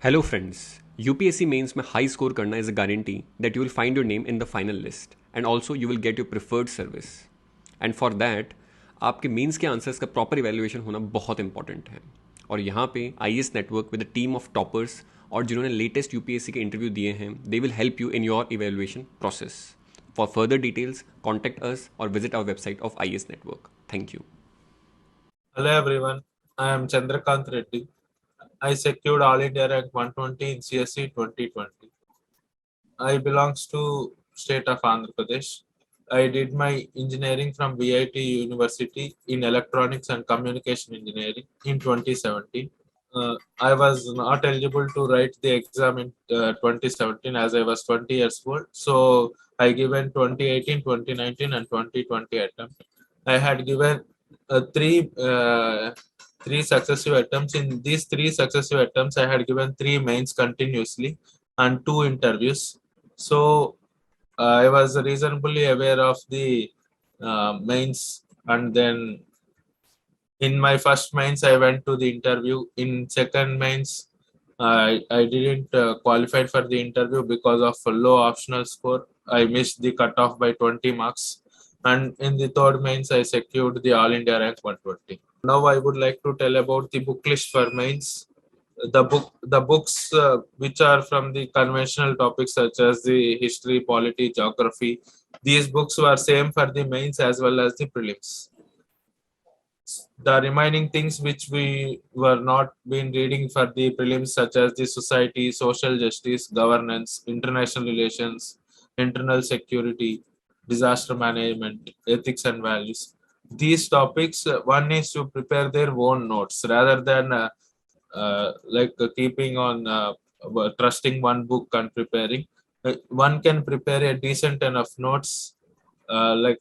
Hello friends, UPSC mains में high score करना is a guarantee that you will find your name in the final list and also you will get your preferred service. And for that, आपके mains के answers का proper evaluation होना बहुत important है. और यहाँ पे IAS network with a team of toppers और जिन्होंने लेटेस्ट यूपीएससी के इंटरव्यू दिए हैं, they will help you in your evaluation process. For further details contact us और visit our website of IAS network. Thank you. Hello everyone, I am Chandrakanth Reddy. I secured All India rank 120 in CSE 2020. I belongs to state of Andhra Pradesh. I did my engineering from VIT University in Electronics and Communication Engineering in 2017. I was not eligible to write the exam in 2017 as I was 20 years old. So I given 2018, 2019 and 2020 attempt. I had given three successive attempts. In these three successive attempts, I had given 3 mains continuously and 2 interviews. So I was reasonably aware of the mains, and then in my first mains I went to the interview. In second mains I didn't qualify for the interview because of a low optional score. I missed the cutoff by 20 marks, and in the third mains I secured the All India rank 120. Now I would like to tell about the book list for mains. The books which are from the conventional topics such as the history, polity, geography, these books were same for the mains as well as the prelims. The remaining things which we were not been reading for the prelims, such as the society, social justice, governance, international relations, internal security, disaster management, ethics and values. These topics, one needs to prepare their own notes rather than keeping on trusting one book and preparing. One can prepare a decent enough notes. I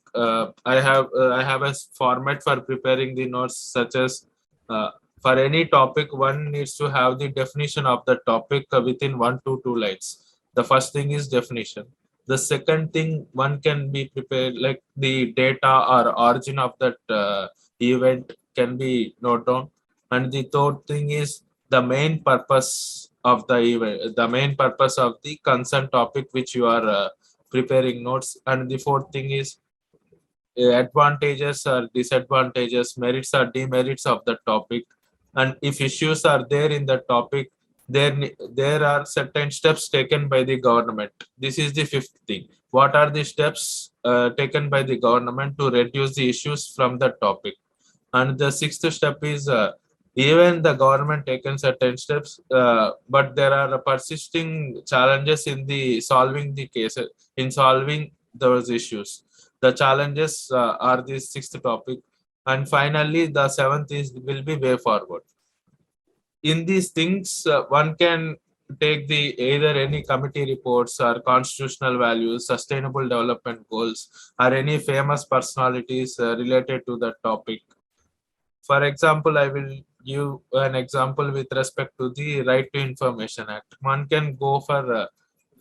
have a format for preparing the notes, such as for any topic one needs to have the definition of the topic within 1 to 2 lines. The first thing is definition. The second thing one can be prepared, like the data or origin of that event can be noted down. And the third thing is the main purpose of the event, the main purpose of the concerned topic which you are preparing notes. And the fourth thing is advantages or disadvantages, merits or demerits of the topic. And if issues are there in the topic, there are certain steps taken by the government. This is the fifth thing. What are the steps taken by the government to reduce the issues from the topic? And the sixth step is even the government taken certain steps, but there are persisting challenges in the solving the cases, in solving those issues. The challenges are the sixth topic. And finally, the seventh is will be way forward. In these things, one can take the either any committee reports or constitutional values, sustainable development goals, or any famous personalities related to the topic. For example, I will give an example with respect to the Right to Information Act. One can go for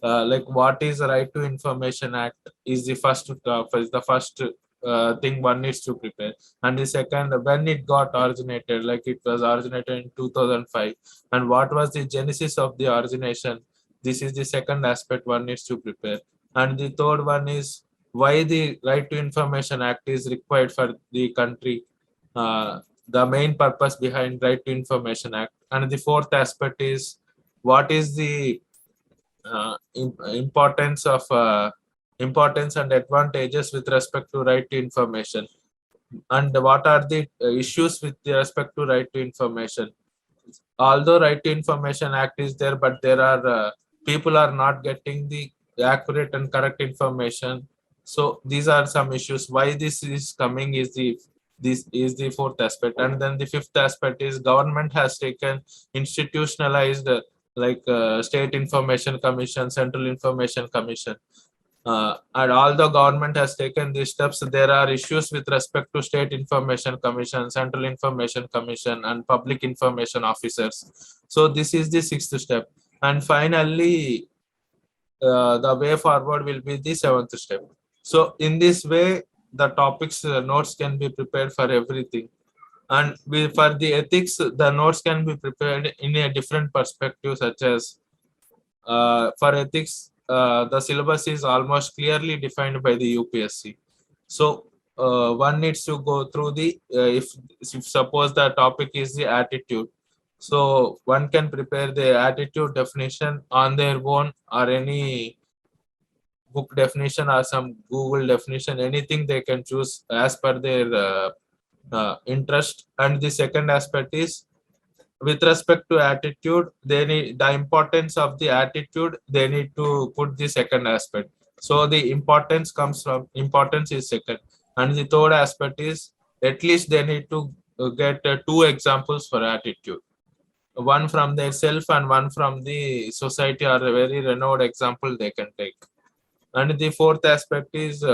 what is the Right to Information Act is the first thing one needs to prepare. And the second, when it got originated, like it was originated in 2005, and what was the genesis of the origination? This is the second aspect one needs to prepare. And the third one is why the Right to Information Act is required for the country. The main purpose behind Right to Information Act. And the fourth aspect is what is the importance and advantages with respect to right to information, and what are the issues with respect to right to information. Although Right to Information Act is there, but there are people are not getting the accurate and correct information. So these are some issues. Why this is coming is the fourth aspect. And then the fifth aspect is government has taken institutionalized State Information Commission, Central Information Commission. And although government has taken these steps, there are issues with respect to State Information Commission, Central Information Commission, and public information officers. So this is the sixth step. And finally, the way forward will be the seventh step. So in this way, the topics notes can be prepared for everything. And for the ethics, the notes can be prepared in a different perspective, such as for ethics, the syllabus is almost clearly defined by the UPSC. So one needs to go through the if suppose the topic is the attitude, so one can prepare the attitude definition on their own, or any book definition or some Google definition, anything they can choose as per their interest. And the second aspect is, with respect to attitude, they need the importance of the attitude, they need to put the second aspect. So the importance comes from, importance is second. And the third aspect is, at least they need to get two examples for attitude, one from their self and one from the society, or a very renowned example they can take. And the fourth aspect is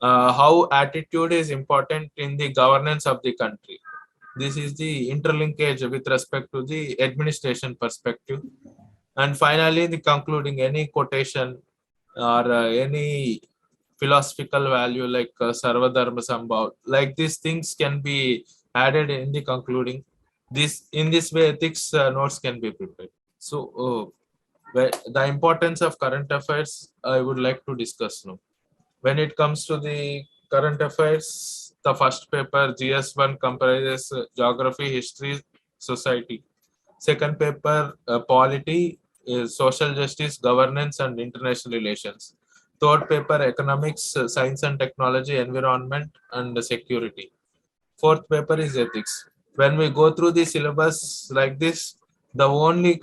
how attitude is important in the governance of the country. This is the interlinkage with respect to the administration perspective. And finally, the concluding, any quotation or any philosophical value like Sarvadharma Sambhav, like these things can be added in the concluding. This, in this way, ethics notes can be prepared. So, the importance of current affairs, I would like to discuss now. When it comes to the current affairs, the first paper GS1 comprises geography, history, society. Second paper polity is social justice, governance, and international relations. Third paper economics, science and technology, environment, and security. Fourth paper is ethics. When we go through the syllabus like this, the only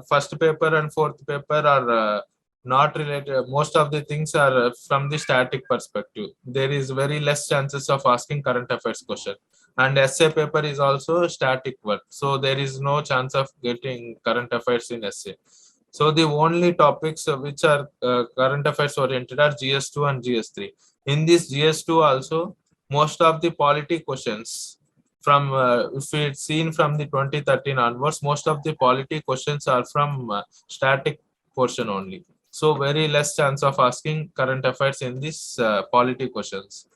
first paper and fourth paper are not related. Most of the things are from the static perspective. There is very less chances of asking current affairs question. And essay paper is also static one. So there is no chance of getting current affairs in essay. So the only topics which are current affairs oriented are GS2 and GS3. In this GS2 also, most of the polity questions from, if it's seen from the 2013 onwards, most of the polity questions are from static portion only. So very less chance of asking current affairs in this polity questions.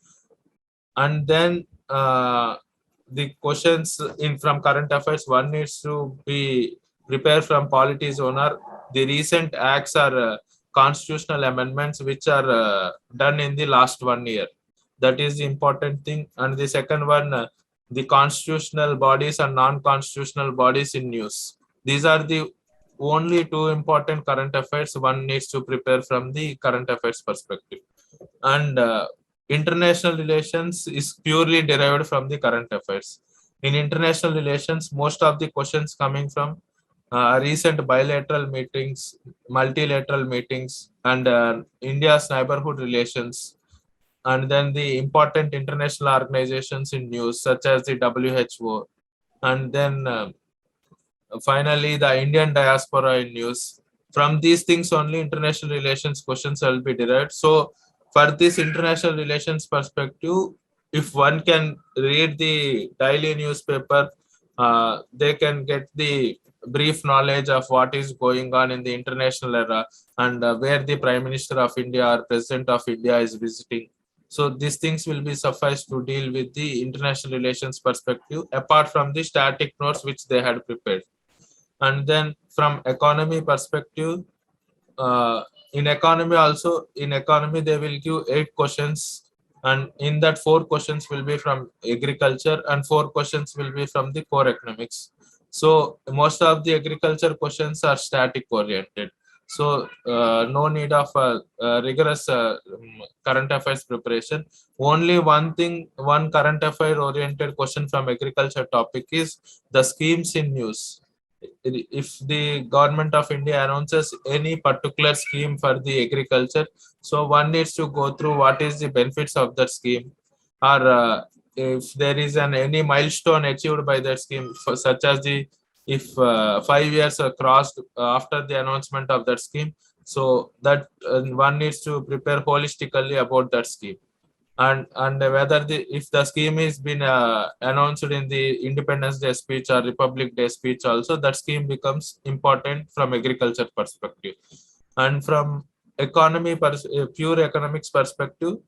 And then the questions in from current affairs, one needs to be prepared from polities owner. The recent acts are constitutional amendments which are done in the last 1 year. That is the important thing. And the second one, the constitutional bodies and non-constitutional bodies in news. These are the only two important current affairs one needs to prepare from the current affairs perspective. And international relations is purely derived from the current affairs. In international relations, most of the questions coming from recent bilateral meetings, multilateral meetings, and India's neighborhood relations, and then the important international organizations in news, such as the WHO, and then finally the Indian diaspora in news. From these things only international relations questions will be derived. So for this international relations perspective, if one can read the daily newspaper, they can get the brief knowledge of what is going on in the international era, and where the Prime Minister of India or President of India is visiting. So these things will be suffice to deal with the international relations perspective, apart from the static notes which they had prepared. And then from economy perspective, in economy also, in economy they will give 8 questions, and in that 4 questions will be from agriculture and 4 questions will be from the core economics. So most of the agriculture questions are static oriented. So no need of rigorous current affairs preparation. Only one thing, one current affair oriented question from agriculture topic is the schemes in news. If the government of India announces any particular scheme for the agriculture, so one needs to go through what is the benefits of that scheme, or if there is an any milestone achieved by that scheme, for, such as the, if 5 years are crossed after the announcement of that scheme, so that one needs to prepare holistically about that scheme. And whether the, if the scheme is been announced in the Independence Day speech or Republic Day speech also, that scheme becomes important from agriculture perspective. And from economy pure economics perspective,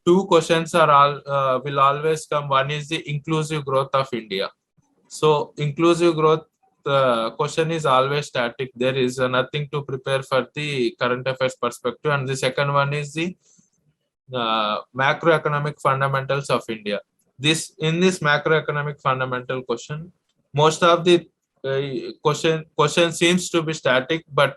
two questions are all will always come. One is the inclusive growth of India. So inclusive growth question is always static. There is nothing to prepare for the current affairs perspective. And the second one is the macroeconomic fundamentals of India. This macroeconomic fundamental question, most of the question seems to be static, but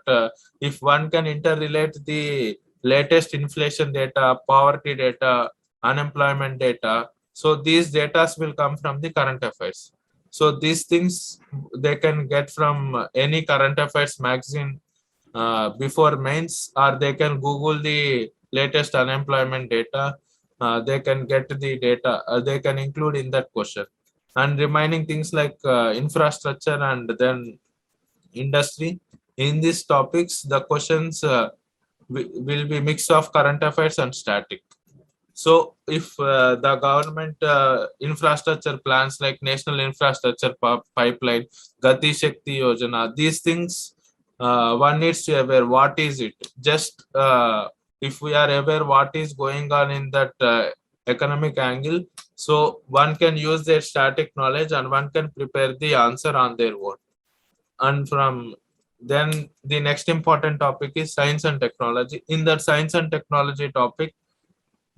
if one can interrelate the latest inflation data, poverty data, unemployment data, so these data will come from the current affairs. So these things they can get from any current affairs magazine before mains, or they can Google the latest unemployment data. They can get the data. They can include in that question. And remaining things like infrastructure and then industry. In these topics, the questions will be mix of current affairs and static. So if the government infrastructure plans like National Infrastructure Pipeline, Gati Shakti Yojana, these things, one needs to aware what is it. Just if we are aware what is going on in that economic angle, so one can use their static knowledge and one can prepare the answer on their own. And from then the next important topic is science and technology. In that science and technology topic,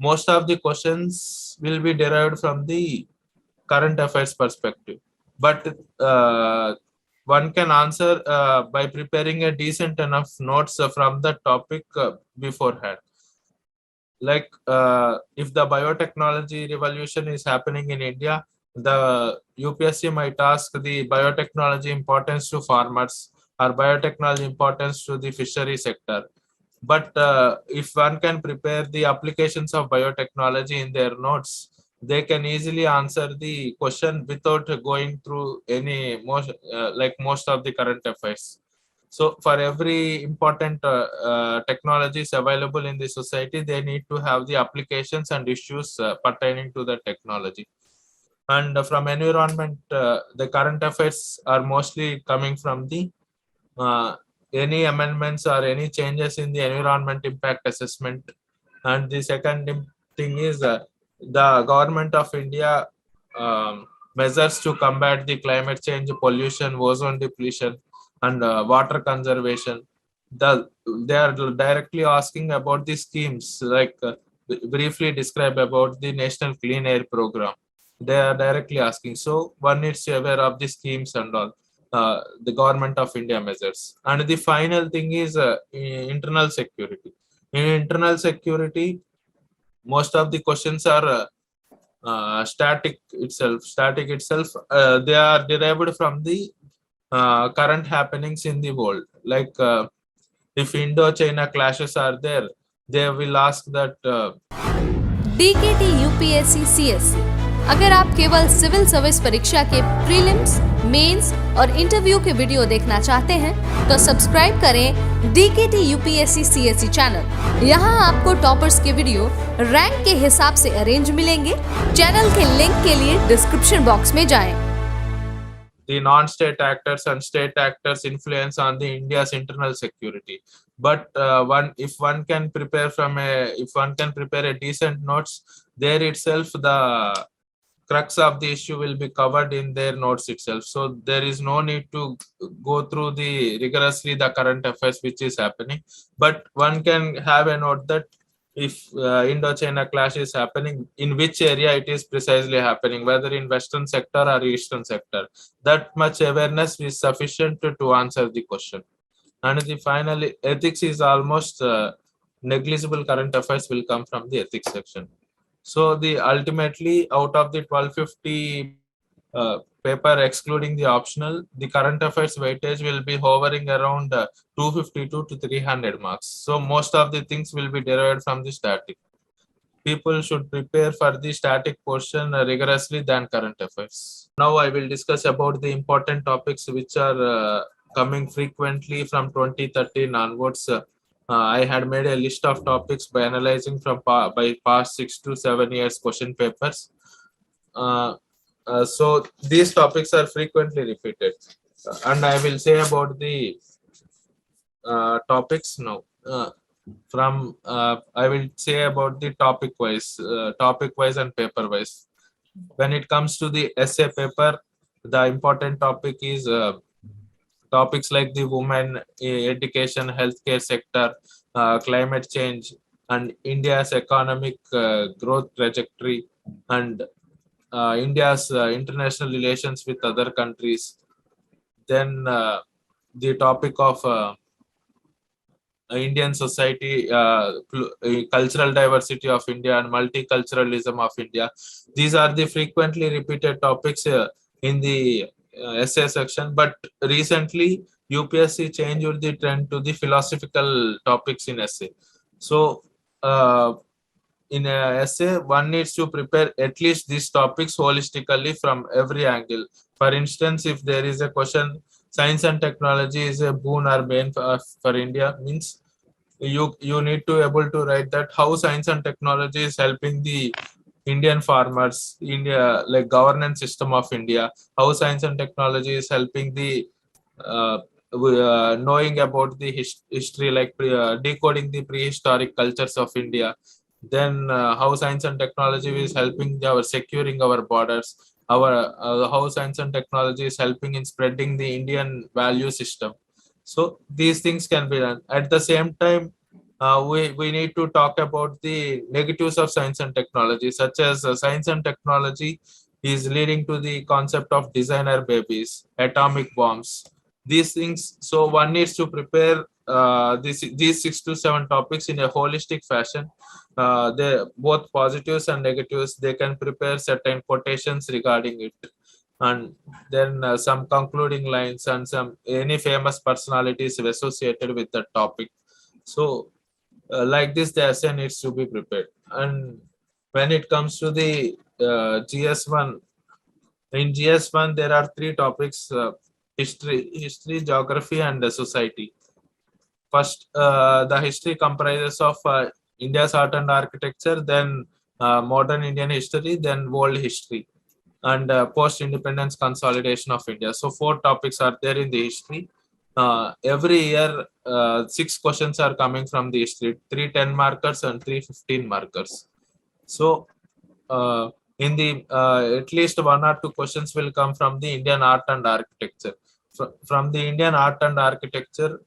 most of the questions will be derived from the current affairs perspective, but one can answer by preparing a decent enough notes from the topic beforehand. Like if the biotechnology revolution is happening in India, the UPSC might ask the biotechnology importance to farmers or biotechnology importance to the fishery sector. But if one can prepare the applications of biotechnology in their notes, they can easily answer the question without going through any most of the current affairs. So for every important technologies available in the society, they need to have the applications and issues pertaining to the technology. And from environment, the current affairs are mostly coming from the any amendments or any changes in the environment impact assessment. And the second thing is the government of India measures to combat the climate change, pollution, ozone depletion, and water conservation. They are directly asking about the schemes, like briefly describe about the National Clean Air Program. They are directly asking. So one needs to be aware of the schemes and all. The government of India measures. And the final thing is internal security. In internal security, most of the questions are static itself. They are derived from the current happenings in the world. Like if Indo-China clashes are there, they will ask that DKT UPSC CSE। अगर आप केवल civil service परीक्षा के prelims, mains और interview के video देखना चाहते हैं तो सब्सक्राइब करें DKT UPSC CSE चैनल। यहाँ आपको टॉपर्स के वीडियो रैंक के हिसाब से अरेंज मिलेंगे। चैनल के लिंक के लिए डिस्क्रिप्शन बॉक्स में जाएं। The non-state actors and state actors influence on the India's internal security. But if one can prepare a decent notes, there itself the crux of the issue will be covered in their notes itself. So there is no need to go through rigorously the current affairs which is happening. But one can have a note that if Indo-China clash is happening, in which area it is precisely happening, whether in western sector or eastern sector. That much awareness is sufficient to answer the question. And the final ethics is almost negligible. Current affairs will come from the ethics section. So the ultimately out of the 1250 paper excluding the optional, the current affairs weightage will be hovering around 252 to 300 marks. So most of the things will be derived from the static. People should prepare for the static portion rigorously than current affairs. Now I will discuss about the important topics which are coming frequently from 2013 onwards. I had made a list of topics by analyzing from by past 6 to 7 years question papers. So these topics are frequently repeated, and I will say about the topics now. From I will say about the topic wise and paper wise. When it comes to the essay paper, the important topic is topics like the women, education, healthcare sector, climate change, and India's economic growth trajectory, and India's international relations with other countries. Then the topic of Indian society, cultural diversity of India, and multiculturalism of India. These are the frequently repeated topics in the essay section. But recently, UPSC changed the trend to the philosophical topics in essay. So, in a essay, one needs to prepare at least these topics holistically from every angle. For instance, if there is a question, science and technology is a boon or bane for India, means you need to able to write that how science and technology is helping the Indian farmers, India, like governance system of India, how science and technology is helping the knowing about the history, like decoding the prehistoric cultures of India. Then how science and technology is helping our securing our borders. Our how science and technology is helping in spreading the Indian value system. So these things can be done. At the same time, we need to talk about the negatives of science and technology, such as science and technology is leading to the concept of designer babies, atomic bombs, these things. So one needs to prepare these 6 to 7 topics in a holistic fashion. They both positives and negatives. They can prepare certain quotations regarding it, and then some concluding lines and some any famous personalities associated with the topic. So like this, the essay needs to be prepared. And when it comes to the GS1, in GS1 there are 3 topics: history, geography, and society. First, the history comprises of India's art and architecture, then modern Indian history, then world history, and post-independence consolidation of India. So 4 topics are there in the history. Every year, 6 questions are coming from the history, 3 10 markers and 3 15 markers. So in the at least 1 or 2 questions will come from the Indian art and architecture. From the Indian art and architecture,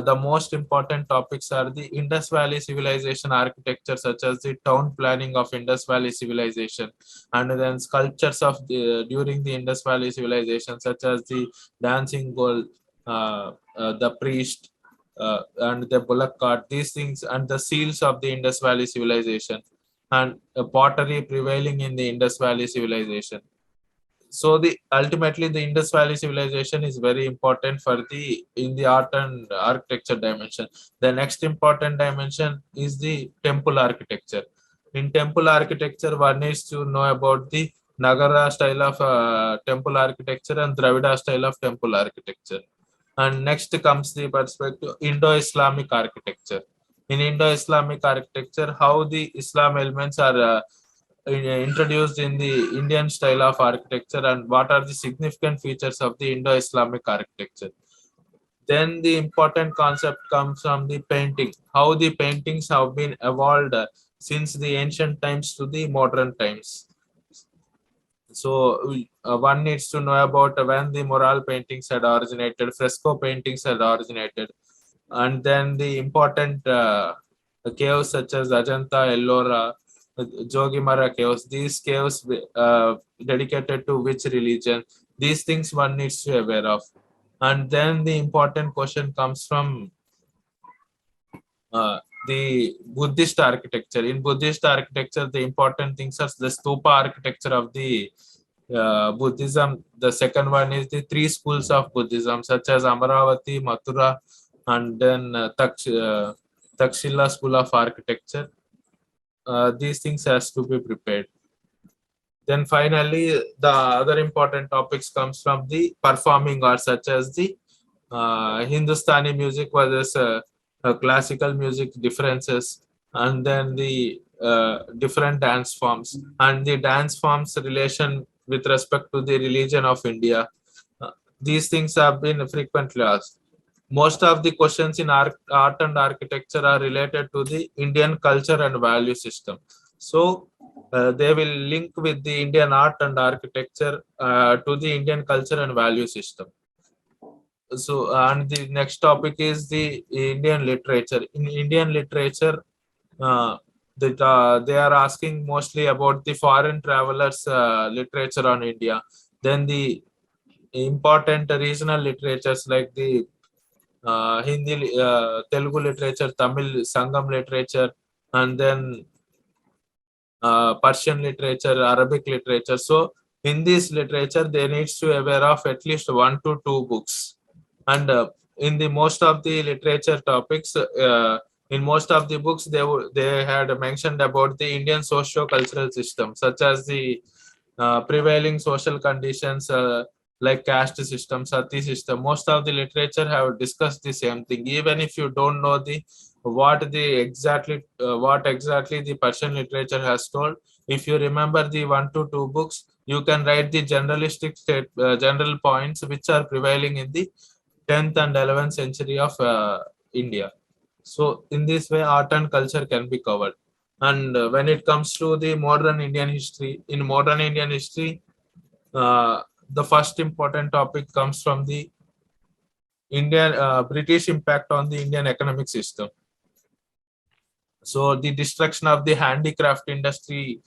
the most important topics are the Indus Valley civilization architecture, such as the town planning of Indus Valley civilization, and then sculptures of during the Indus Valley civilization, such as the dancing bull, the priest, and the bullock cart. These things, and the seals of the Indus Valley civilization, and pottery prevailing in the Indus Valley civilization. So the ultimately the Indus Valley civilization is very important for the in the art and architecture dimension. The next important dimension is the temple architecture. In temple architecture, one needs to know about the Nagara style of temple architecture and Dravida style of temple architecture. And next comes the perspective Indo-Islamic architecture. In Indo-Islamic architecture, how the Islam elements are introduced in the Indian style of architecture, and what are the significant features of the Indo-Islamic architecture. Then the important concept comes from the painting, how the paintings have been evolved since the ancient times to the modern times. So one needs to know about when the mural paintings had originated, fresco paintings had originated, and then the important caves such as Ajanta, Ellora, Jogimara caves. These caves dedicated to which religion? These things one needs to be aware of. And then the important question comes from the Buddhist architecture. In Buddhist architecture, the important things are the stupa architecture of the Buddhism. The second one is the 3 schools of Buddhism, such as Amaravati, Mathura, and then Takshila school of architecture. These things has to be prepared. Then finally, the other important topics comes from the performing arts, such as the Hindustani music versus classical music differences, and then the different dance forms, and the dance forms relation with respect to the religion of India. These things have been frequently asked. most of the questions in art and architecture are related to the Indian culture and value system. So they will link with the Indian art and architecture to the Indian culture and value system. So, and the next topic is the Indian literature. In Indian literature, they are asking mostly about the foreign travelers literature on India. Then the important regional literatures like the Hindi, Telugu literature, Tamil Sangam literature, and then Persian literature, Arabic literature. So in this literature, they needs to aware of at least 1 to 2 books. And in the most of the literature topics, in most of the books, they had mentioned about the Indian socio-cultural system, such as the prevailing social conditions like caste system, sati system. Most of the literature have discussed the same thing. Even if you don't know the what exactly the Persian literature has told, if you remember the 1 to 2 books, you can write the general points which are prevailing in the 10th and 11th century of India. So in this way, art and culture can be covered. And when it comes to the modern Indian history, in modern Indian history, the first important topic comes from the British impact on the Indian economic system. So the destruction of the handicraft industry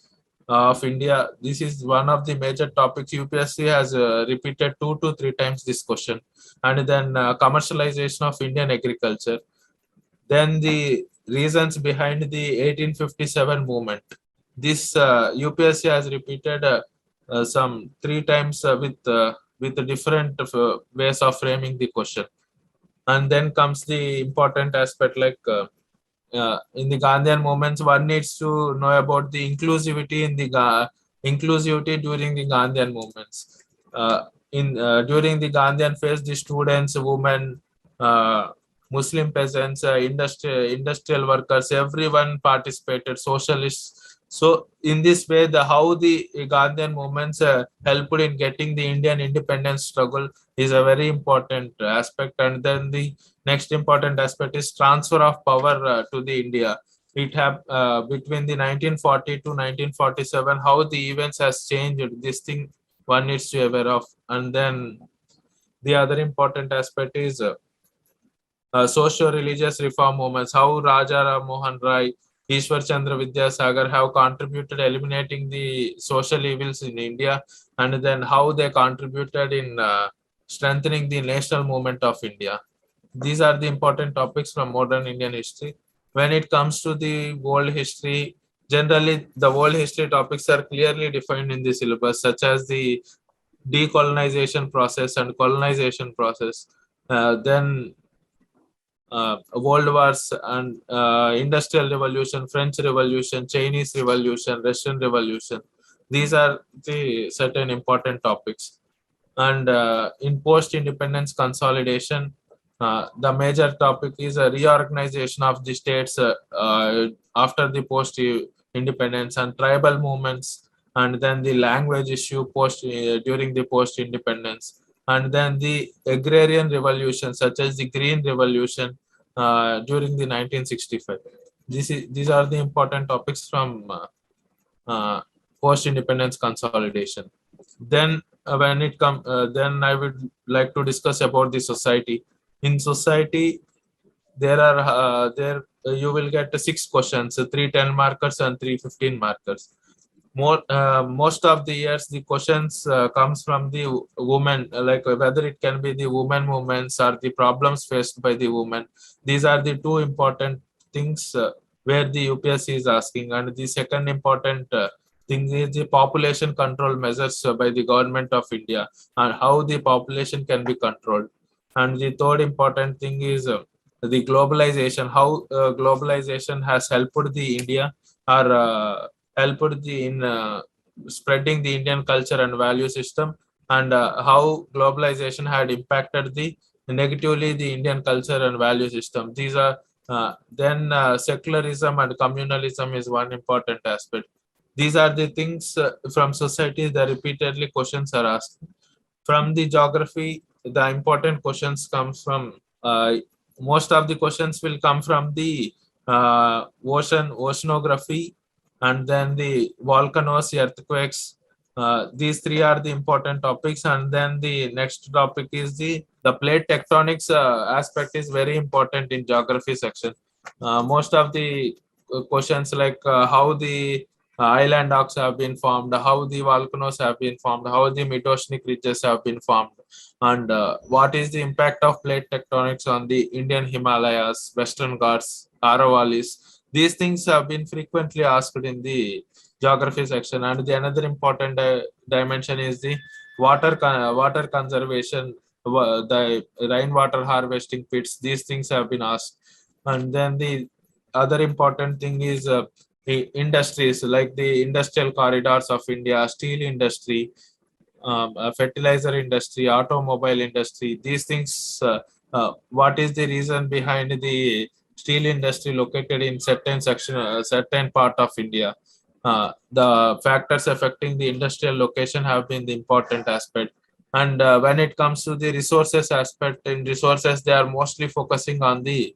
of India, this is one of the major topics. UPSC has repeated 2 to 3 times this question. And then commercialization of Indian agriculture. Then the reasons behind the 1857 movement. This UPSC has repeated some 3 times with the different ways of framing the question. And then comes the important aspect like in the Gandhian movements, one needs to know about the inclusivity in the inclusivity during the Gandhian movements. During the Gandhian phase, the students, women, Muslim peasants, industrial workers, everyone participated, socialists. So in this way, how the Gandhian movements helped in getting the Indian independence struggle is a very important aspect. And then the next important aspect is transfer of power to the India. It have between the 1940 to 1947, how the events has changed. This thing one needs to be aware of. And then the other important aspect is socio-religious reform movements, how Raja Ram Mohan Rai, Ishwar Chandra Vidyasagar have contributed eliminating the social evils in India, and then how they contributed in strengthening the national movement of India. These are the important topics from modern Indian history. When it comes to the world history, generally the world history topics are clearly defined in the syllabus, such as the decolonization process and colonization process. Then world wars and industrial revolution, French revolution, Chinese revolution, Russian revolution. These are the certain important topics. And in post-independence consolidation, the major topic is a reorganization of the states after the post-independence, and tribal movements, and then the language issue during the post-independence, and then the agrarian revolution, such as the Green Revolution during the 1965. These are the important topics from post-independence consolidation. Then then I would like to discuss about the society. In society, there are you will get 6 questions, 3 10 markers and 3 15 markers. Most of the years the questions comes from the women, like whether it can be the women movements or the problems faced by the women. These are the 2 important things where the UPSC is asking. And the second important thing is the population control measures by the government of India, and how the population can be controlled. And the third important thing is the globalization, how globalization has helped the India, or helped in spreading the Indian culture and value system, and how globalization had impacted negatively the Indian culture and value system. These are then secularism and communalism is one important aspect. These are the things from society that repeatedly questions are asked. From the geography, the important questions comes from most of the questions will come from the oceanography, and then the volcanoes, earthquakes. These three are the important topics, and then the next topic is the plate tectonics aspect is very important in geography section. Most of the questions like how the island arcs have been formed, how the volcanoes have been formed, how the mid-oceanic ridges have been formed, and what is the impact of plate tectonics on the Indian Himalayas, Western Ghats, Aravallis. These things have been frequently asked in the geography section. And the another important dimension is the water conservation, the rainwater harvesting pits. These things have been asked. And then the other important thing is the industries like the industrial corridors of India, steel industry, fertilizer industry, automobile industry. These things, what is the reason behind the steel industry located in certain section, certain part of India? The factors affecting the industrial location have been the important aspect. And when it comes to the resources aspect, in resources, they are mostly focusing on the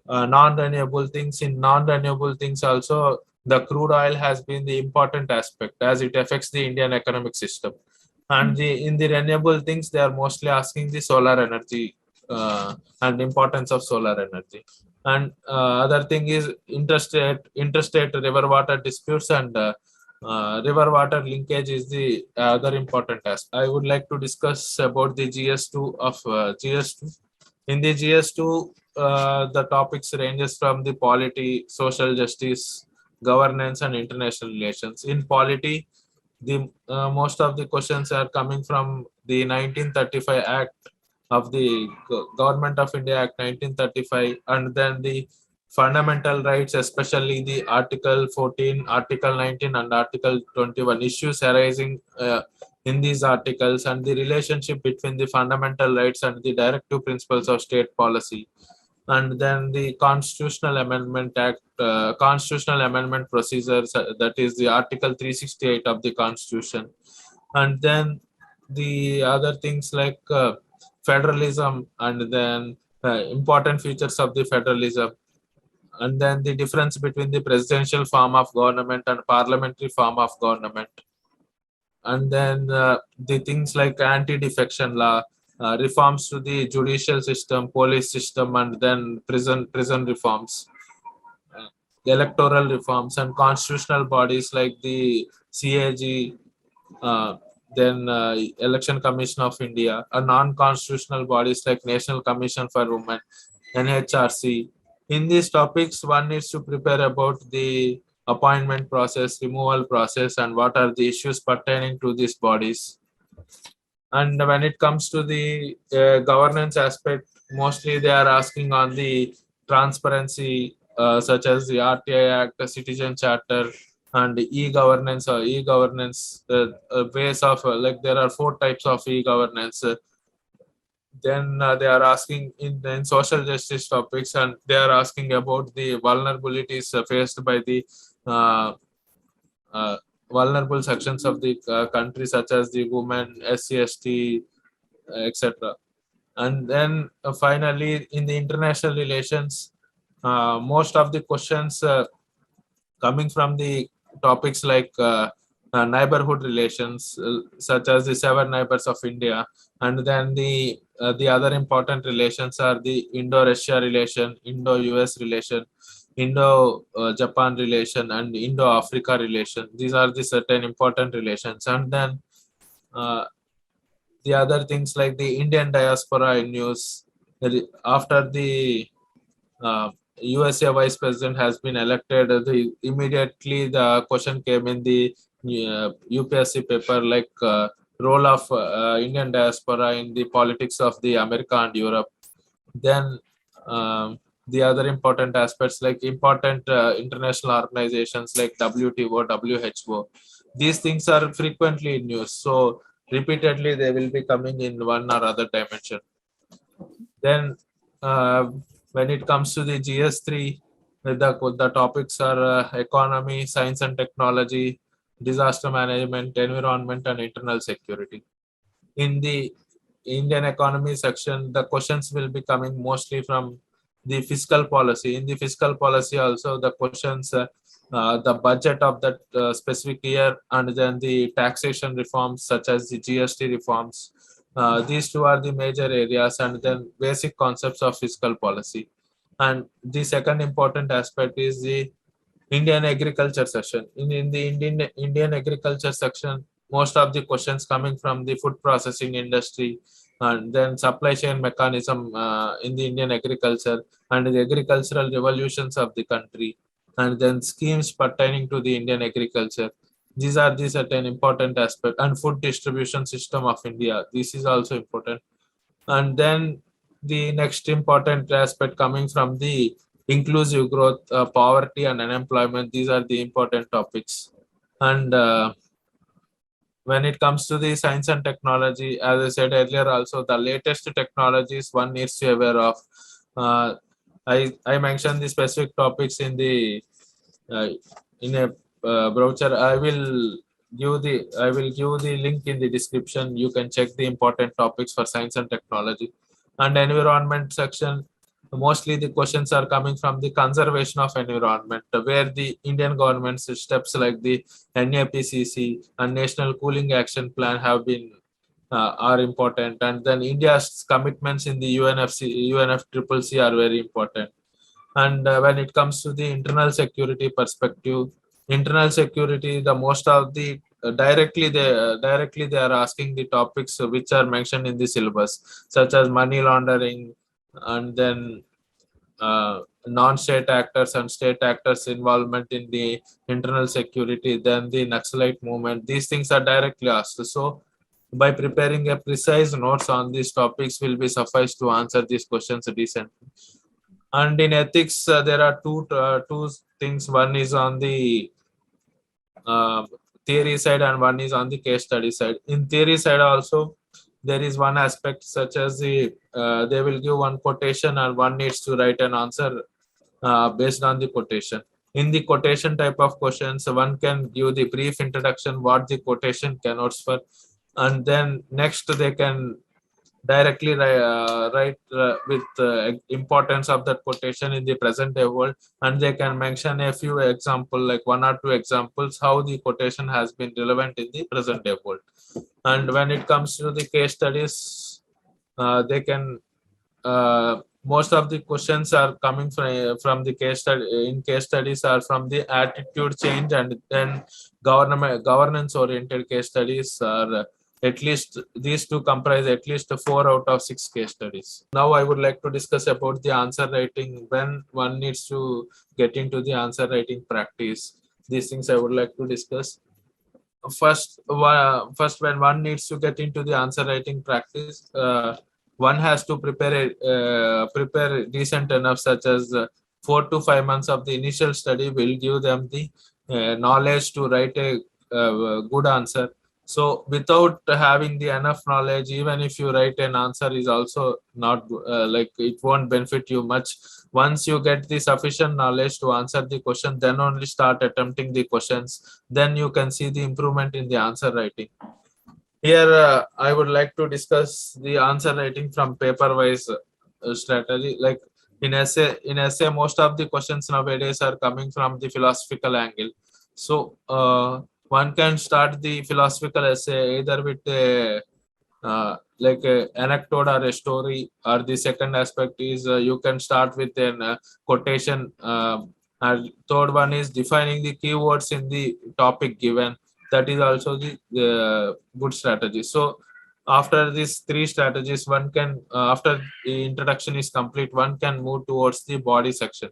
non-renewable things. In non-renewable things also, the crude oil has been the important aspect as it affects the Indian economic system. And in the renewable things, they are mostly asking the solar energy and importance of solar energy. And other thing is interstate river water disputes, and river water linkage is the other important aspect. I would like to discuss about the GS2 of GS2. In the GS2, the topics ranges from the polity, social justice, governance, and international relations. In polity, the most of the questions are coming from the 1935 Act of the Government of India Act 1935, and then the fundamental rights, especially the Article 14, Article 19, and Article 21 issues arising in these articles, and the relationship between the fundamental rights and the directive principles of state policy. And then the Constitutional Amendment Act, Constitutional Amendment Procedures, that is the Article 368 of the Constitution. And then the other things like federalism, and then important features of the federalism, and then the difference between the presidential form of government and parliamentary form of government. And then the things like anti-defection law, reforms to the judicial system, police system, and then prison reforms, electoral reforms, and constitutional bodies like the CAG, then Election Commission of India, and non-constitutional bodies like National Commission for Women, NHRC. In these topics, one needs to prepare about the appointment process, removal process, and what are the issues pertaining to these bodies. And when it comes to the governance aspect, mostly they are asking on the transparency, such as the RTI Act, the Citizen Charter, and e-governance or e-governance ways of like there are 4 types of e-governance. Then they are asking in social justice topics, and they are asking about the vulnerabilities faced by the vulnerable sections of the country, such as the women, SC, ST, etc. And then finally, in the international relations, most of the questions coming from the topics like neighborhood relations, such as the 7 neighbors of India, and then the other important relations are the Indo-Russia relation, Indo-US relation, Indo-Japan relation, and Indo-Africa relation. These are the certain important relations. And then the other things like the Indian diaspora in news. After the USA Vice President has been elected, immediately the question came in the UPSC paper, like role of Indian diaspora in the politics of the America and Europe. Then the other important aspects like important international organizations like WTO, WHO. These things are frequently in news. So repeatedly they will be coming in one or other dimension. Then when it comes to the GS3, the topics are economy, science and technology, disaster management, environment, and internal security. In the Indian economy section, the questions will be coming mostly from the fiscal policy. In the fiscal policy also, the questions, the budget of that specific year, and then the taxation reforms such as the GST reforms. These two are the major areas, and then basic concepts of fiscal policy. And the second important aspect is the Indian agriculture section. In the Indian agriculture section, most of the questions coming from the food processing industry, and then supply chain mechanism in the Indian agriculture, and the agricultural revolutions of the country, and then schemes pertaining to the Indian agriculture. These are the certain important aspect, and food distribution system of India. This is also important. And then the next important aspect coming from the inclusive growth, poverty and unemployment. These are the important topics. And when it comes to the science and technology, as I said earlier, also the latest technologies one needs to be aware of. I mentioned the specific topics in the in a brochure. I will give the link in the description. You can check the important topics for science and technology. And environment section, mostly the questions are coming from the conservation of environment, where the Indian government's steps like the NAPCC and National Cooling Action Plan have been are important, and then India's commitments in the UNFCCC are very important. And when it comes to the internal security perspective, internal security, the most of the directly they are asking the topics which are mentioned in the syllabus, such as money laundering, and then non-state actors and state actors involvement in the internal security, then the Naxalite movement. These things are directly asked. So by preparing a precise notes on these topics will be suffice to answer these questions decently. And in ethics, there are two things. One is on the theory side, and one is on the case study side. In theory side also, there is one aspect such as the they will give one quotation, and one needs to write an answer based on the quotation. In the quotation type of questions, one can give the brief introduction what the quotation connotes for, and then next they can directly write with importance of that quotation in the present day world, and they can mention a few example, like one or two examples how the quotation has been relevant in the present day world. And when it comes to the case studies, they can most of the questions are coming from the case study. In case studies are from the attitude change, and then governance oriented case studies are at least these two comprise at least 4 out of 6 case studies. Now I would like to discuss about the answer writing, when one needs to get into the answer writing practice. These things I would like to discuss. First, when one needs to get into the answer writing practice, one has to prepare decent enough, such as 4 to 5 months of the initial study will give them the knowledge to write a good answer. So without having the enough knowledge, even if you write an answer is also not like it won't benefit you much. Once you get the sufficient knowledge to answer the question, then only start attempting the questions. Then you can see the improvement in the answer writing. Here, I would like to discuss the answer writing from paper-wise strategy. Like in essay, most of the questions nowadays are coming from the philosophical angle. So one can start the philosophical essay either with a like an anecdote or a story, or the second aspect is you can start with an quotation. And third one is defining the keywords in the topic given. That is also the good strategy. So after these 3 strategies, one can after the introduction is complete, one can move towards the body section.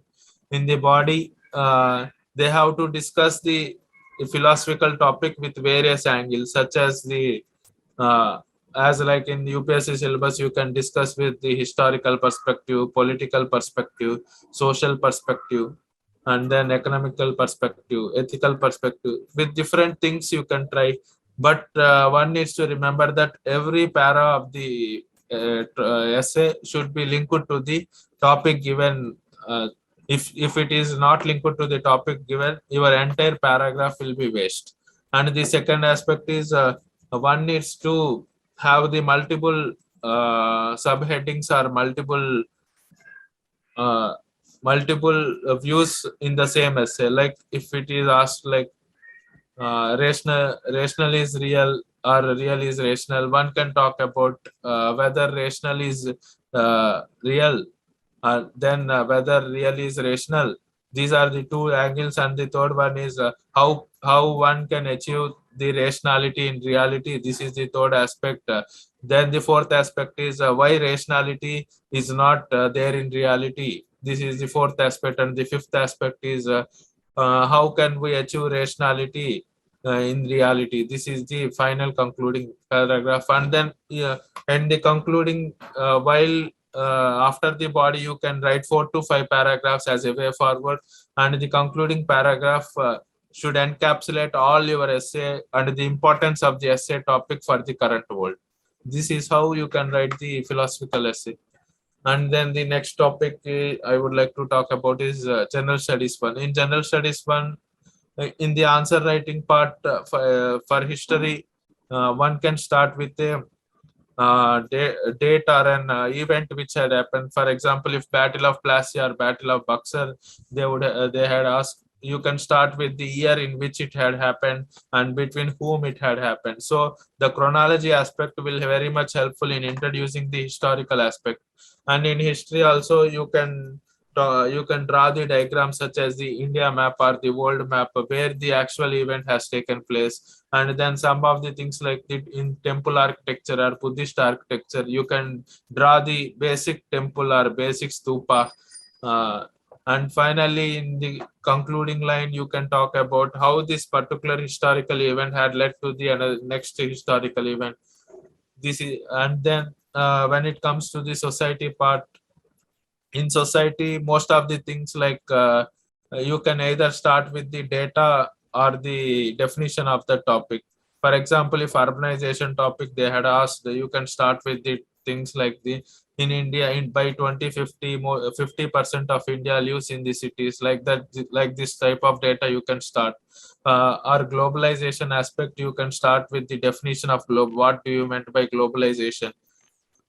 In the body, they have to discuss the philosophical topic with various angles, such as the as like in the UPSC syllabus, you can discuss with the historical perspective, political perspective, social perspective, and then economical perspective, ethical perspective. With different things you can try, but one needs to remember that every para of the essay should be linked to the topic given. If it is not linked to the topic given, your entire paragraph will be waste. And the second aspect is one needs to have the multiple subheadings or multiple views in the same essay. Like if it is asked like rational is real or real is rational, one can talk about whether rational is real, then whether real is rational. These are the two angles, and the third one is how one can achieve the rationality in reality. This is the third aspect. Then the fourth aspect is why rationality is not there in reality. This is the fourth aspect, and the fifth aspect is how can we achieve rationality in reality. This is the final concluding paragraph, and then and the concluding while after the body you can write 4 to 5 paragraphs as a way forward, and the concluding paragraph should encapsulate all your essay and the importance of the essay topic for the current world. This is how you can write the philosophical essay. And then the next topic I would like to talk about is general studies one. In general studies one, in the answer writing part for history, one can start with a date or an event which had happened. For example, if Battle of Plassey or Battle of Buxar, they had asked, you can start with the year in which it had happened and between whom it had happened. So the chronology aspect will very much helpful in introducing the historical aspect. And in history also, you can draw the diagram such as the India map or the world map where the actual event has taken place. And then some of the things like in temple architecture or Buddhist architecture, you can draw the basic temple or basic stupa. And finally, in the concluding line, you can talk about how this particular historical event had led to the next historical event. This is, and then when it comes to the society part, in society, most of the things like you can either start with the data or the definition of the topic. For example, if urbanization topic they had asked, you can start with the things like the in India by 2050 50% of India lives in the cities, like that, like this type of data you can start. Or globalization aspect, you can start with the definition of globe. What do you meant by globalization?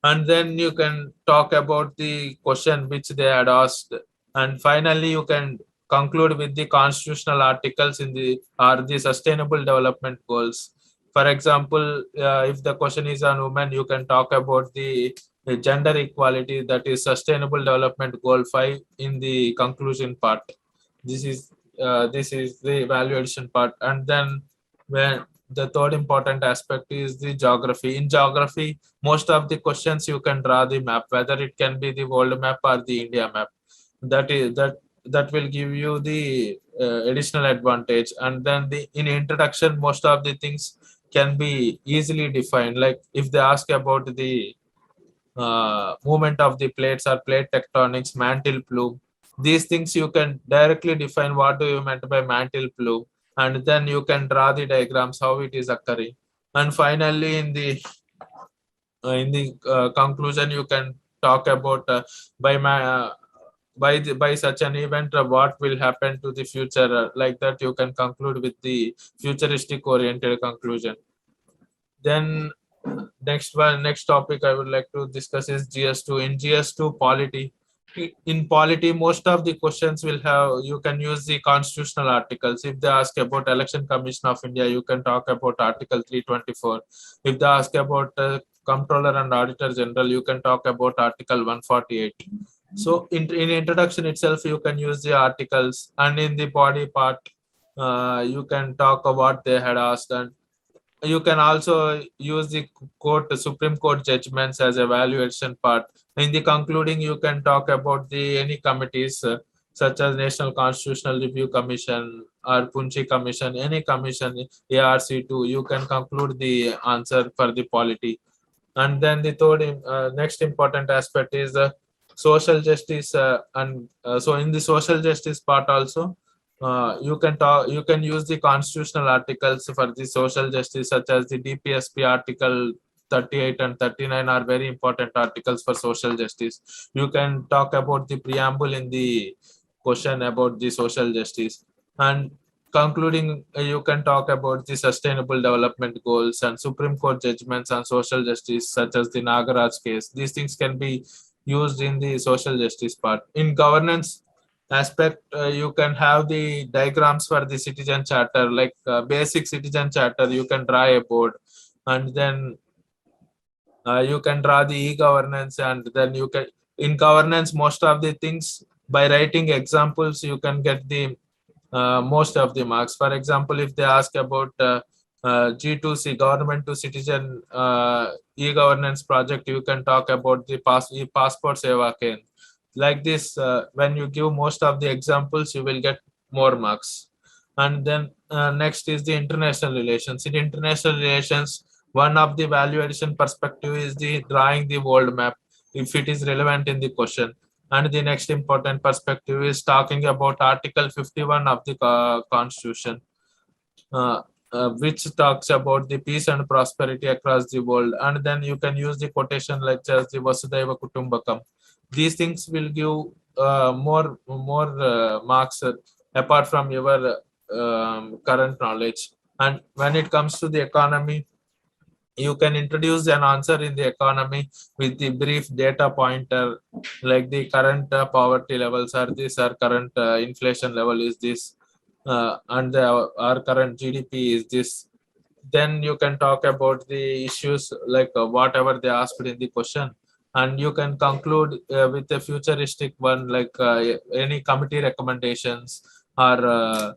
And then you can talk about the question which they had asked, and finally you can conclude with the constitutional articles in the or the sustainable development goals. For example, if the question is on women, you can talk about the gender equality, that is sustainable development goal 5 in the conclusion part. This is the evaluation part. And then when the third important aspect is the geography. In geography, most of the questions you can draw the map, whether it can be the world map or the India map. That will give you the additional advantage. And then in introduction, most of the things can be easily defined. Like if they ask about the movement of the plates or plate tectonics, mantle plume, these things you can directly define what do you meant by mantle plume, and then you can draw the diagrams how it is occurring. And finally, in the conclusion, you can talk about by such an event what will happen to the future. Like that, you can conclude with the futuristic oriented conclusion. Then next topic I would like to discuss is GS2. In GS2 polity, in polity, most of the questions will have, you can use the constitutional articles. If they ask about Election Commission of India, you can talk about Article 324. If they ask about Comptroller and Auditor General, you can talk about Article 148. So in introduction itself, you can use the articles, and in the body part, you can talk about what they had asked, and you can also use the Supreme Court judgments as evaluation part. In the concluding, you can talk about the any committees such as National Constitutional Review Commission or Punchi Commission, any commission, ARC2. You can conclude the answer for the polity. And then the third next important aspect is social justice, and so in the social justice part also, you can use the constitutional articles for the social justice, such as the DPSP article 38 and 39 are very important articles for social justice. You can talk about the preamble in the question about the social justice. And concluding, you can talk about the sustainable development goals and Supreme Court judgments on social justice, such as the Nagaraj case. These things can be used in the social justice part. In governance aspect, you can have the diagrams for the citizen charter, like basic citizen charter. You can draw a board, and then you can draw the e-governance, and then you can, in governance, most of the things, by writing examples, you can get the most of the marks. For example, if they ask about G2C, government to citizen e-governance project, you can talk about the passport seva Kendra. Like this, when you give most of the examples, you will get more marks. And then next is the international relations. In international relations, one of the value addition perspective is the drawing the world map, if it is relevant in the question. And the next important perspective is talking about Article 51 of the Constitution, which talks about the peace and prosperity across the world. And then you can use the quotation like just the Vasudhaiva Kutumbakam. These things will give more marks apart from your current knowledge. And when it comes to the economy, you can introduce an answer in the economy with the brief data pointer, like the current poverty levels are this, our current inflation level is this, and our current GDP is this. Then you can talk about the issues like whatever they asked in the question, and you can conclude with a futuristic one, like any committee recommendations or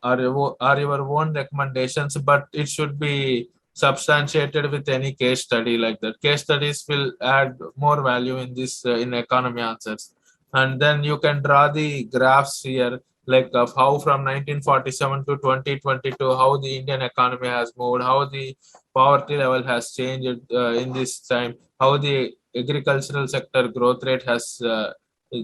your own recommendations, but it should be substantiated with any case study. Like that, case studies will add more value in this in economy answers. And then you can draw the graphs here, like of how from 1947 to 2022, how the Indian economy has moved, how the poverty level has changed in this time, how the agricultural sector growth rate has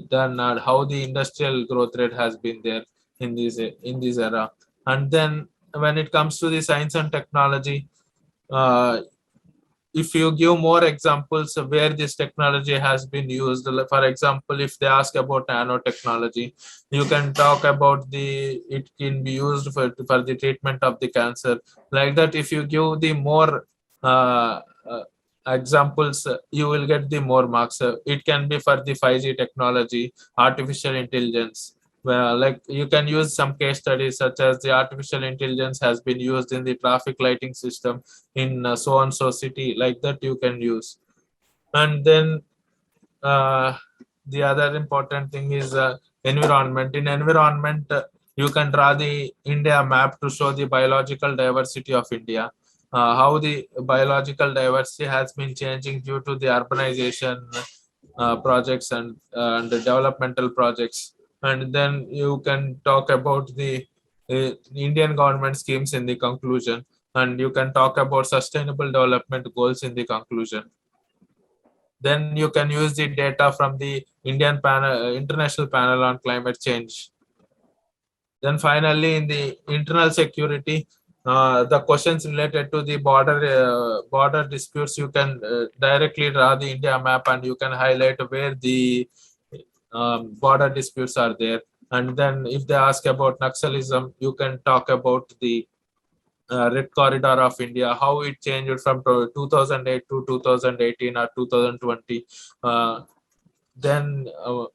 done, and how the industrial growth rate has been there in this era. And then when it comes to the science and technology, if you give more examples of where this technology has been used, for example, if they ask about nanotechnology, you can talk about it can be used for the treatment of the cancer. Like that, if you give the more examples, you will get the more marks. It can be for the 5G technology, artificial intelligence. Well, like you can use some case studies such as the artificial intelligence has been used in the traffic lighting system in so and so city, like that you can use. And then the other important thing is environment. In environment, you can draw the India map to show the biological diversity of India, how the biological diversity has been changing due to the urbanization projects and the developmental projects. And then you can talk about the Indian government schemes in the conclusion, and you can talk about sustainable development goals in the conclusion. Then you can use the data from the International Panel on Climate Change. Then finally, in the internal security, the questions related to the border disputes, you can directly draw the India map and you can highlight where the border disputes are there. And then if they ask about Naxalism, you can talk about the Red Corridor of India, how it changed from 2008 to 2018 or 2020. Then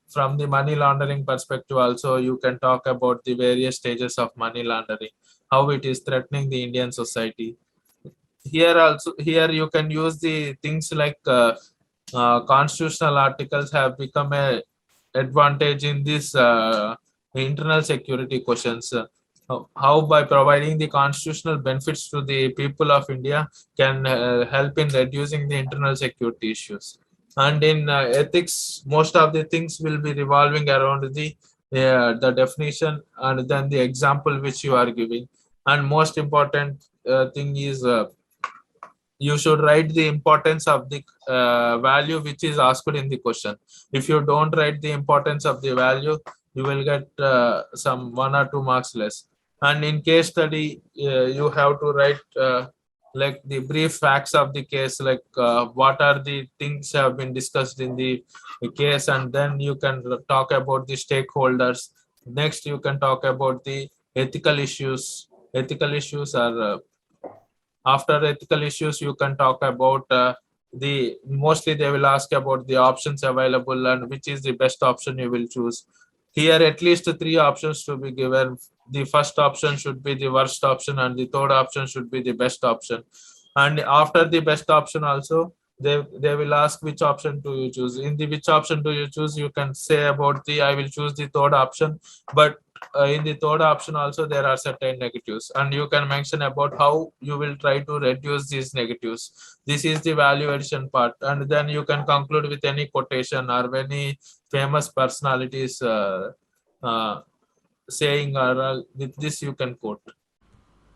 from the money laundering perspective also, you can talk about the various stages of money laundering, how it is threatening the Indian society. Here you can use the things like constitutional articles have become a advantage in this internal security questions. How by providing the constitutional benefits to the people of India can help in reducing the internal security issues. And in ethics, most of the things will be revolving around the definition and then the example which you are giving. And most important thing is you should write the importance of the value which is asked in the question. If you don't write the importance of the value, you will get some 1 or 2 marks less. And in case study, you have to write like the brief facts of the case, like what are the things have been discussed in the case, and then you can talk about the stakeholders. Next, you can talk about the ethical issues are after ethical issues you can talk about the mostly they will ask about the options available and which is the best option you will choose. Here at least three options to be given. The first option should be the worst option and the third option should be the best option, and after the best option also they will ask which option do you choose. In the which option do you choose, you can say about the I will choose the third option, but in the third option also there are certain negatives, and you can mention about how you will try to reduce these negatives. This is the value addition part, and then you can conclude with any quotation or any famous personalities uh, saying, or with this you can quote.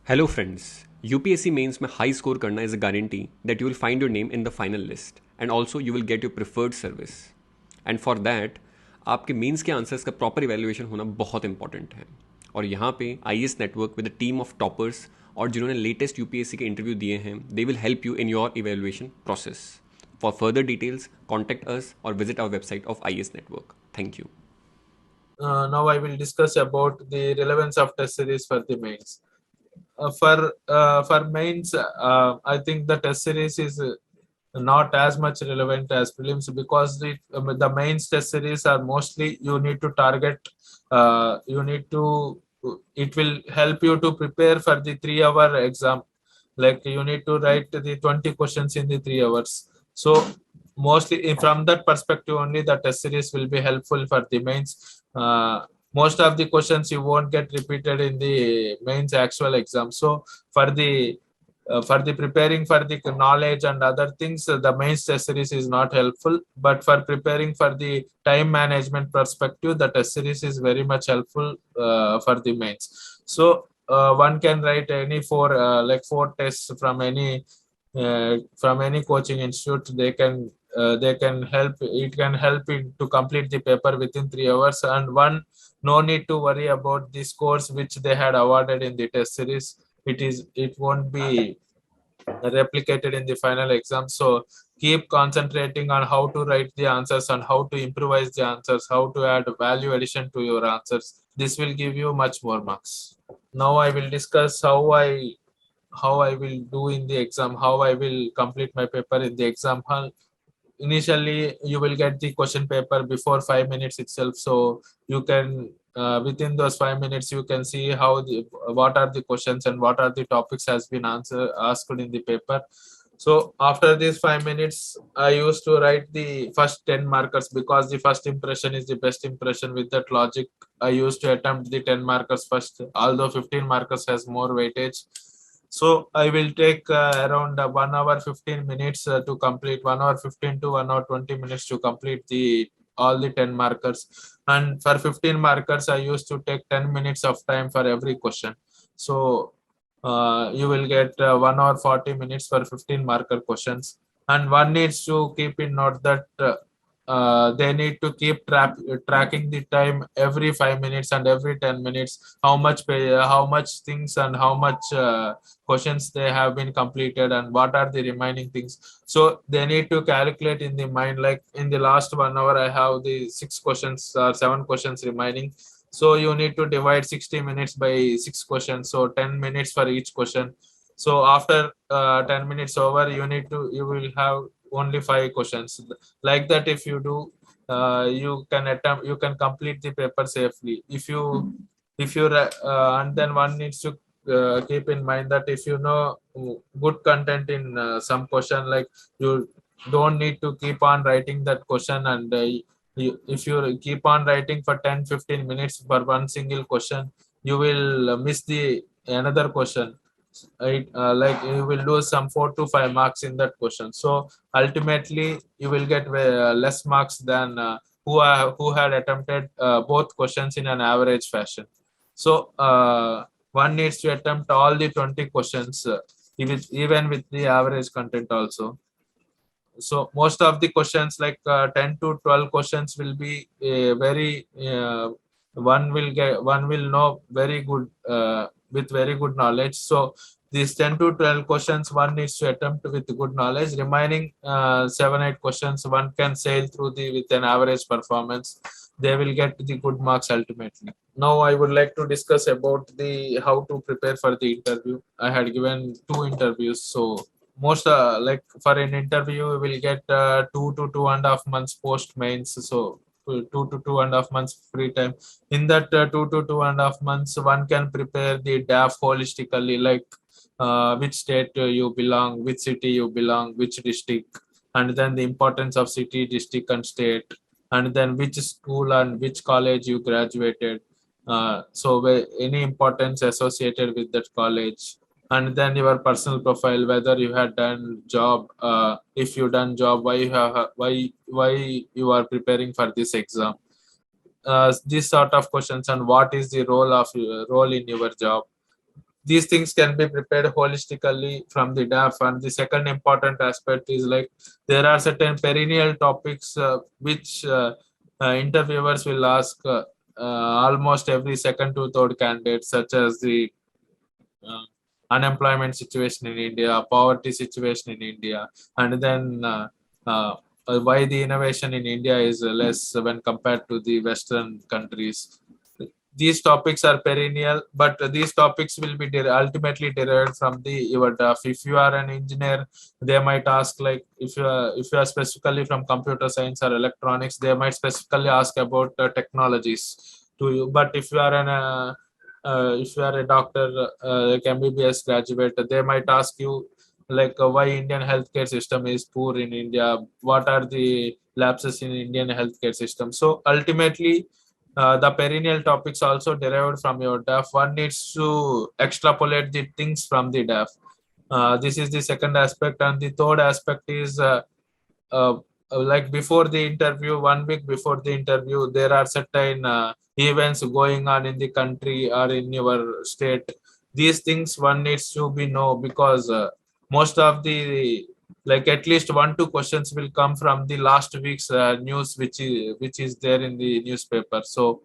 Hello friends, UPSC mains में high score करना is a guarantee that you will find your name in the final list and also you will get your preferred service. And for that, आपके mains के answers का proper evaluation होना बहुत important है. और यहाँ पे IAS network with the team of toppers और जिन्होंने लेटेस्ट UPSC के इंटरव्यू दिए हैं, they will help you in your evaluation process. For further details contact us और visit our website of IAS network. Thank you. Now I will discuss about the relevance of test series for the mains. For mains, I think the test series is not as much relevant as prelims, because the mains test series are mostly you need to target. It will help you to prepare for the 3-hour exam. Like you need to write the 20 questions in the 3 hours. So mostly from that perspective only the test series will be helpful for the mains. Most of the questions you won't get repeated in the mains actual exam. So for the preparing for the knowledge and other things, the mains test series is not helpful. But for preparing for the time management perspective, the test series is very much helpful for the mains. So one can write any four tests from any coaching institute. They can help. It can help to complete the paper within 3 hours, and no need to worry about the scores which they had awarded in the test series. It won't be replicated in the final exam. So keep concentrating on how to write the answers and how to improvise the answers, how to add value addition to your answers. This will give you much more marks. Now I will discuss how I will do in the exam, how I will complete my paper in the exam hall. Initially, you will get the question paper before 5 minutes itself. So you can, within those 5 minutes, you can see what are the questions and what are the topics has been asked in the paper. So after these 5 minutes, I used to write the first 10 markers, because the first impression is the best impression. With that logic, I used to attempt the 10 markers first, although 15 markers has more weightage. So I will take around 1 hour 15 minutes to complete, 1 hour 15 to 1 hour 20 minutes to complete all the 10 markers. And for 15 markers, I used to take 10 minutes of time for every question. So you will get 1 hour 40 minutes for 15 marker questions. And one needs to keep in note that they need to keep tracking the time every 5 minutes and every 10 minutes, how much things and how much questions they have been completed and what are the remaining things. So they need to calculate in the mind, like in the last 1 hour I have the 6 questions or 7 questions remaining. So you need to divide 60 minutes by 6 questions, so 10 minutes for each question. So after 10 minutes over, you will have only 5 questions. Like that, if you do, you can complete the paper safely. And then one needs to keep in mind that if you know good content in some question, like you don't need to keep on writing that question, and if you keep on writing for 10-15 minutes for one single question, you will miss the another question. Like you will lose some 4 to 5 marks in that question. So ultimately you will get less marks than who had attempted both questions in an average fashion. So one needs to attempt all the 20 questions, even with the average content also. So most of the questions, like 10 to 12 questions, will be very one will know very good with very good knowledge. So These 10 to 12 questions one needs to attempt with good knowledge. Remaining 7-8 questions one can sail through with an average performance. They will get the good marks ultimately. Now I would like to discuss about the how to prepare for the interview. I had given 2 interviews, so most like for an interview we will get 2 to 2.5 months post mains, so 2 to 2.5 months free time. In that 2 to 2.5 months one can prepare the DAF holistically, like which state you belong, which city you belong, which district, and then the importance of city, district, and state, and then which school and which college you graduated. So any importance associated with that college, and then your personal profile, whether you had done job, if you done job, why you have why you are preparing for this exam. These sort of questions, and what is the role in your job. These things can be prepared holistically from the DAF. And the second important aspect is like there are certain perennial topics which interviewers will ask almost every second to third candidate, such as the uh, unemployment situation in India, poverty situation in India, and then why the innovation in India is less when compared to the Western countries. These topics are perennial, but these topics will be ultimately derived from the your DAF. If you are an engineer, they might ask, like if you are specifically from computer science or electronics, they might specifically ask about technologies to you. But if you are a doctor, like MBBS graduate, they might ask you like why Indian healthcare system is poor in India, what are the lapses in Indian healthcare system. So ultimately the perennial topics also derived from your DAF. One needs to extrapolate the things from the DAF. This is the second aspect. And the third aspect is uh, like before the interview, 1 week before the interview, there are certain events going on in the country or in your state. These things one needs to be know, because most of the, like at least 1-2 questions will come from the last week's news, which is there in the newspaper. So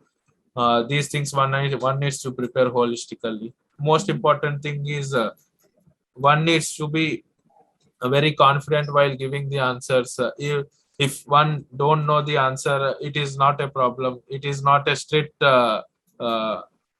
these things one needs to prepare holistically. Most important thing is one needs to be very confident while giving the answers. If one don't know the answer, it is not a problem. It is not a strict uh,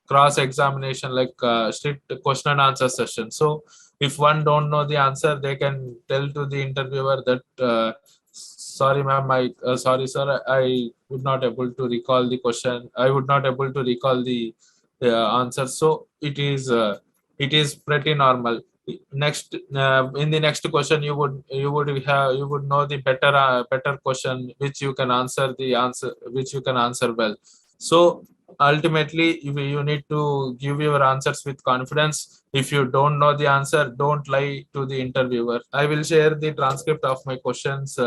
cross examination, like strict question and answer session. So if one don't know the answer, they can tell to the interviewer that sorry ma'am, sorry sir, I would not able to recall the question, I would not able to recall the answer. So it is pretty normal. Next in the next question, you would know the better question which you can answer, which you can answer well. So ultimately you need to give your answers with confidence. If you don't know the answer, don't lie to the interviewer. I will share the transcript of my questions,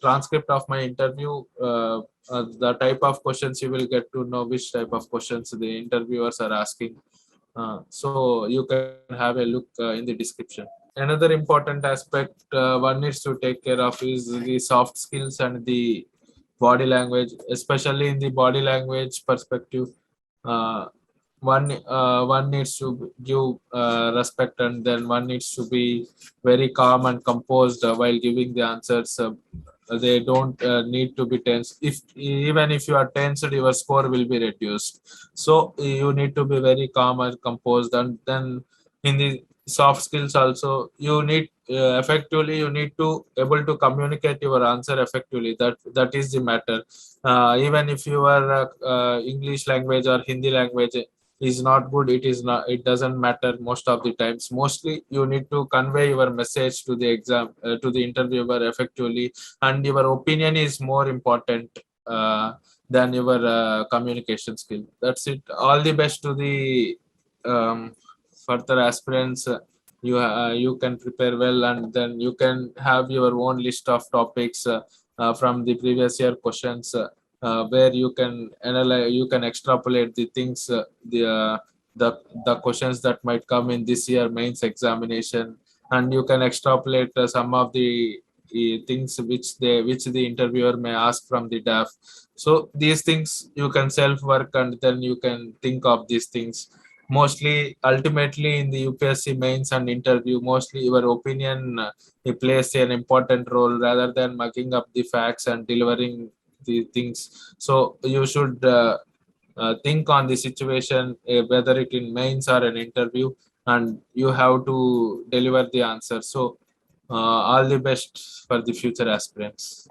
transcript of my interview. The type of questions, you will get to know which type of questions the interviewers are asking. So you can have a look in the description. Another important aspect one needs to take care of is the soft skills and the body language, especially in the body language perspective. Uh, one needs to give respect, and then one needs to be very calm and composed while giving the answers. They don't need to be tense. If even if you are tensed, your score will be reduced. So you need to be very calm and composed. And then in the soft skills also, you need effectively, you need to able to communicate your answer effectively. That is the matter. Even if your English language or Hindi language is not good, it doesn't matter most of the times. Mostly you need to convey your message to the to the interviewer effectively, and your opinion is more important than your communication skill. That's it. All the best to the further aspirants. You can prepare well, and then you can have your own list of topics from the previous year questions, where you can analyze, you can extrapolate the things, the questions that might come in this year mains examination, and you can extrapolate some of the things which the interviewer may ask from the DAF. So these things you can self work, and then you can think of these things. mostly ultimately in the UPSC mains and interview, mostly your opinion it plays an important role rather than mucking up the facts and delivering the things. So you should think on the situation, whether it in mains or an interview, and you have to deliver the answer. So all the best for the future aspirants.